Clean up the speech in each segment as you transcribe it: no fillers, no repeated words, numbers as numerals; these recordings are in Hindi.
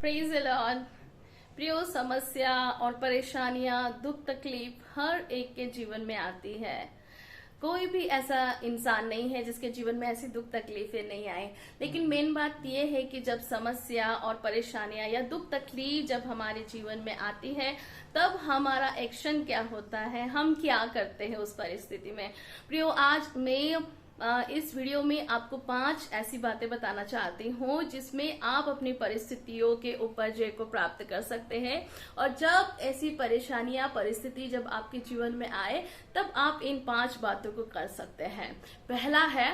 Praise the Lord. प्रियो, समस्या और परेशानियां, दुख तकलीफ हर एक के जीवन में आती है। कोई भी ऐसा इंसान नहीं है जिसके जीवन में ऐसी दुख तकलीफें नहीं आए। लेकिन मेन बात यह है कि जब समस्या और परेशानियां या दुख तकलीफ जब हमारे जीवन में आती है, तब हमारा एक्शन क्या होता है, हम क्या करते हैं उस परिस्थिति में। प्रियो, आज मैं इस वीडियो में आपको 5 ऐसी बातें बताना चाहती हूँ जिसमें आप अपनी परिस्थितियों के ऊपर जय को प्राप्त कर सकते हैं। और जब ऐसी परेशानियां परिस्थिति जब आपके जीवन में आए, तब आप इन 5 बातों को कर सकते हैं। पहला है,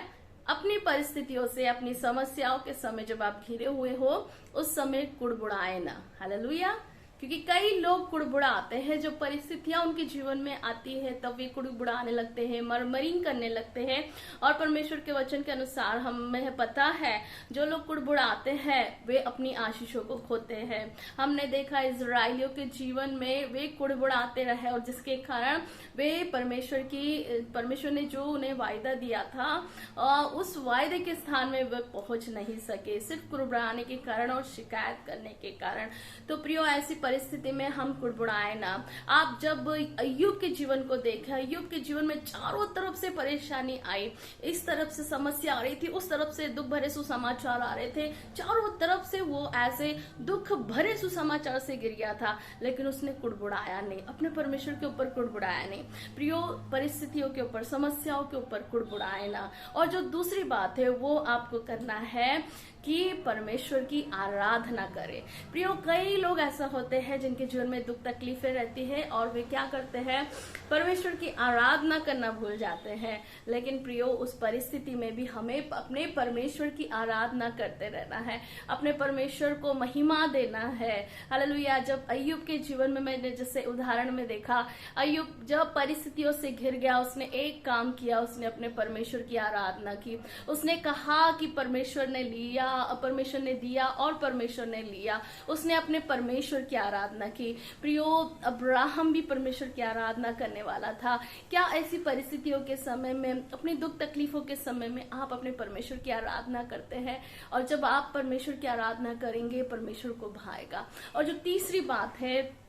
अपनी परिस्थितियों से, अपनी समस्याओं के समय जब आप घिरे हुए हो, उस समय कुड़बुड़ाए ना। हालेलुया। क्योंकि कई लोग कुड़बुड़ाते हैं, जब परिस्थितियां उनके जीवन में आती है तब वे कुड़बुड़ाने लगते हैं, मरमरिंग करने लगते हैं। और परमेश्वर के वचन के अनुसार हमें पता है, जो लोग कुड़बुड़ाते हैं वे अपनी आशीषों को खोते हैं। हमने देखा इजराइलियों के जीवन में वे कुड़बुड़ाते रहे, और जिसके कारण वे परमेश्वर ने जो उन्हें वायदा दिया था उस वायदे के स्थान में वे पहुंच नहीं सके, सिर्फ कुड़बुड़ाने के कारण और शिकायत करने के कारण। तो प्रियो, ऐसी परिस्थिति में हम कुड़बुड़ाए ना। आप जब अय्यूब के जीवन को देखें, अय्यूब के जीवन में चारों तरफ से परेशानी आई, इस तरफ से समस्या आ रही थी, उस तरफ से दुख भरे सुसमाचार आ रहे थे, चारों तरफ से वो ऐसे दुख भरे सुसमाचार से गिर गया था, लेकिन उसने कुड़बुड़ाया नहीं, अपने परमेश्वर के ऊपर कुड़बुड़ाया नहीं। प्रियो, परिस्थितियों के ऊपर, समस्याओं के ऊपर कुड़बुड़ाए ना। और जो दूसरी बात है वो आपको करना है कि परमेश्वर की आराधना करें। प्रियो, कई लोग ऐसा होते हैं जिनके जीवन में दुख तकलीफें रहती है और वे क्या करते हैं, परमेश्वर की आराधना करना भूल जाते हैं। लेकिन प्रियो, उस परिस्थिति में भी हमें अपने परमेश्वर की आराधना करते रहना है, अपने परमेश्वर को महिमा देना है। हालेलुया। जब अय्यूब के जीवन में मैंने जैसे उदाहरण में देखा, अय्यूब जब परिस्थितियों से घिर गया, उसने एक काम किया, उसने अपने परमेश्वर की आराधना की। उसने कहा कि परमेश्वर ने लिया, परमेश्वर ने दिया और परमेश्वर ने लिया। उसने अपने परमेश्वर की आराधना की। प्रियो, अब्राहम भी परमेश्वर की आराधना करने वाला था। क्या ऐसी परिस्थितियों के समय में, अपनी दुख तकलीफों के समय में आप अपने परमेश्वर की आराधना करते हैं? और जब आप परमेश्वर की आराधना करेंगे, परमेश्वर को भाएगा। और जो तीसरी बात है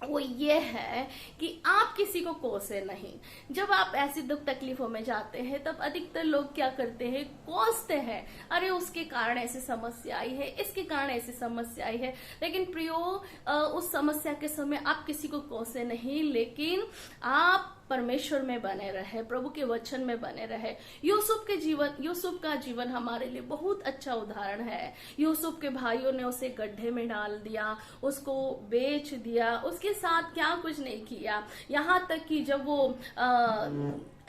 वो ये है कि आप किसी को कोसे नहीं। जब आप ऐसी दुख तकलीफों में जाते हैं, तब अधिकतर लोग क्या करते हैं, कोसते हैं। अरे, उसके कारण ऐसी समस्या आई है, इसके कारण ऐसी समस्या आई है। लेकिन प्रियो, उस समस्या के समय आप किसी को कोसे नहीं, लेकिन आप परमेश्वर में बने रहे, प्रभु के वचन में बने रहे। यूसुफ का जीवन हमारे लिए बहुत अच्छा उदाहरण है। यूसुफ के भाइयों ने उसे गड्ढे में डाल दिया, उसको बेच दिया, उसके साथ क्या कुछ नहीं किया। यहाँ तक कि जब वो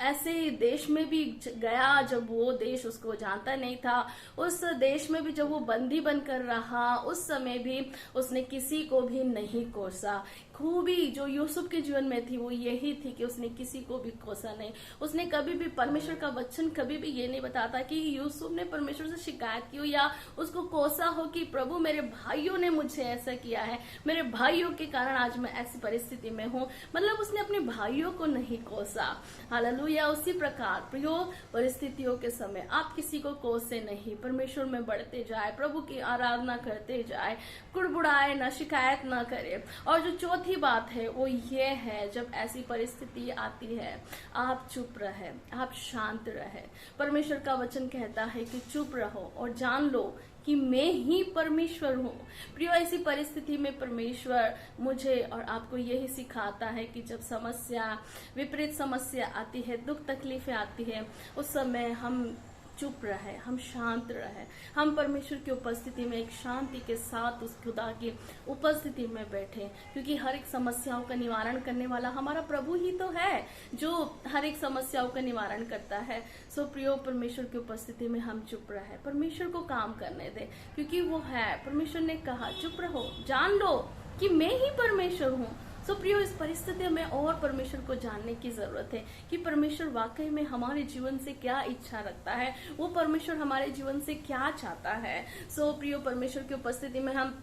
ऐसे देश में भी गया, जब वो देश उसको जानता नहीं था, उस देश में भी जब वो बंदी बनकर रहा, उस समय भी उसने किसी को भी नहीं कोसा। खूबी जो यूसुफ के जीवन में थी वो यही थी कि उसने किसी को भी कोसा नहीं। उसने कभी भी, परमेश्वर का वचन कभी भी ये नहीं बताता कि यूसुफ ने परमेश्वर से शिकायत की हो या उसको कोसा हो कि प्रभु, मेरे भाइयों ने मुझे ऐसा किया है, मेरे भाइयों के कारण आज मैं ऐसी परिस्थिति में हूँ। मतलब उसने अपने भाइयों को नहीं कोसा। हालेलुया। उसी प्रकार प्रियो, परिस्थितियों के समय आप किसी को कोसे नहीं, परमेश्वर में बढ़ते जाए, प्रभु की आराधना करते जाए, कुड़बुड़ाए ना, शिकायत ना करे। और जो चौथी बात है वो ये है, जब ऐसी परिस्थिति आती है, आप चुप रहे, आप शांत रहे। परमेश्वर का वचन कहता है कि चुप रहो और जान लो कि मैं ही परमेश्वर हूँ। प्रियो, ऐसी परिस्थिति में परमेश्वर मुझे और आपको यही सिखाता है कि जब समस्या, विपरीत समस्या आती है, दुख तकलीफें आती है, उस समय हम चुप रहे, हम शांत रहे, हम परमेश्वर की उपस्थिति में एक शांति के साथ उस खुदा की उपस्थिति में बैठे। क्योंकि हर एक समस्याओं का निवारण करने वाला हमारा प्रभु ही तो है, जो हर एक समस्याओं का निवारण करता है। सो प्रियो, परमेश्वर की उपस्थिति में हम चुप रहे, परमेश्वर को काम करने दे, क्योंकि वो है। परमेश्वर ने कहा चुप रहो, जान लो कि मैं ही परमेश्वर हूँ। सो प्रियो, इस परिस्थिति में और परमेश्वर को जानने की जरूरत है कि परमेश्वर वाकई में हमारे जीवन से क्या इच्छा रखता है, वो परमेश्वर हमारे जीवन से क्या चाहता है। सो प्रियो, परमेश्वर की उपस्थिति में हम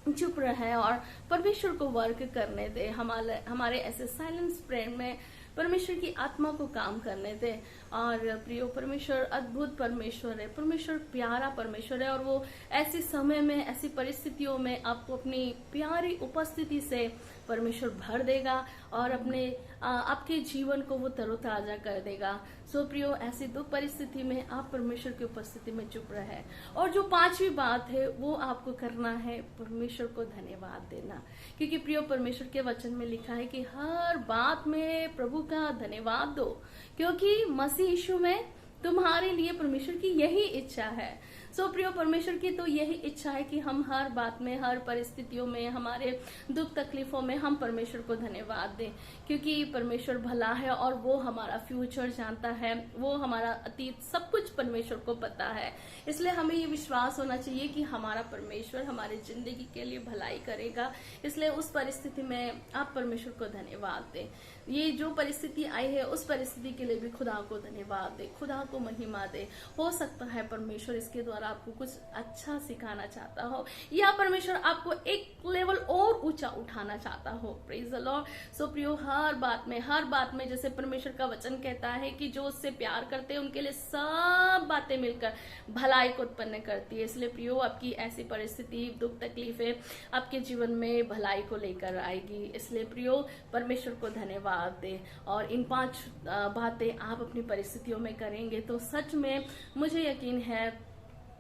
चुप रहे और परमेश्वर को वर्क करने दे। हमारे ऐसे साइलेंस प्रेयर में परमेश्वर की आत्मा को काम करने दे। और प्रियो परमेश्वर अद्भुत परमेश्वर है, परमेश्वर प्यारा परमेश्वर है, और वो ऐसे समय में, ऐसी परिस्थितियों में आपको अपनी प्यारी उपस्थिति से परमेश्वर भर देगा और आपके जीवन को वो तरोताजा कर देगा। सो प्रियो, ऐसी दुख परिस्थिति में आप परमेश्वर की उपस्थिति में चुप रहे। और जो पांचवी बात है वो आपको करना है, परमेश्वर को धन्यवाद देना, क्योंकि प्रियो परमेश्वर के वचन में लिखा है कि हर बात में प्रभु का धन्यवाद दो, क्योंकि मसीह यीशु में तुम्हारे लिए परमेश्वर की यही इच्छा है। सो प्रियो, परमेश्वर की तो यही इच्छा है कि हम हर बात में, हर परिस्थितियों में, हमारे दुख तकलीफों में हम परमेश्वर को धन्यवाद दें, क्योंकि परमेश्वर भला है और वो हमारा फ्यूचर जानता है, वो हमारा अतीत, सब कुछ परमेश्वर को पता है। इसलिए हमें ये विश्वास होना चाहिए कि हमारा परमेश्वर हमारी जिंदगी के लिए भलाई करेगा। इसलिए उस परिस्थिति में आप परमेश्वर को धन्यवाद दें। ये जो परिस्थिति आई है उस परिस्थिति के लिए भी खुदा को धन्यवाद दे, खुदा को महिमा दे। हो सकता है परमेश्वर इसके द्वारा आपको कुछ अच्छा सिखाना चाहता हो, या परमेश्वर आपको एक लेवल और ऊंचा उठाना चाहता हो। Praise the Lord. सो प्रियो, हर बात में जैसे परमेश्वर का वचन कहता है कि जो उससे प्यार करते हैं उनके लिए सब बातें मिलकर भलाई को उत्पन्न करती है। इसलिए प्रियो, आपकी ऐसी परिस्थिति, दुख तकलीफें आपके जीवन में भलाई को लेकर आएगी। इसलिए प्रियो, परमेश्वर को धन्यवाद दे, और इन 5 बातें आप अपनी परिस्थितियों में करेंगे तो सच में मुझे यकीन है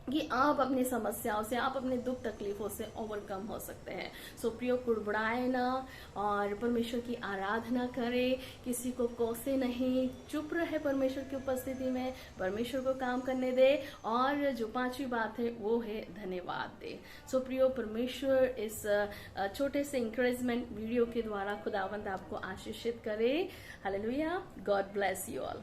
कि आप अपनी समस्याओं से, आप अपने दुख तकलीफों से ओवरकम हो सकते हैं। सो प्रियो, कुड़बड़ाए ना और परमेश्वर की आराधना करे, किसी को कोसे नहीं, चुप रहे परमेश्वर की उपस्थिति में, परमेश्वर को काम करने दे, और जो 5वीं बात है वो है धन्यवाद दे। सो प्रियो, परमेश्वर इस छोटे से इंकरेजमेंट वीडियो के द्वारा खुदावंद आपको आशीषित करे। Hallelujah. God bless you all.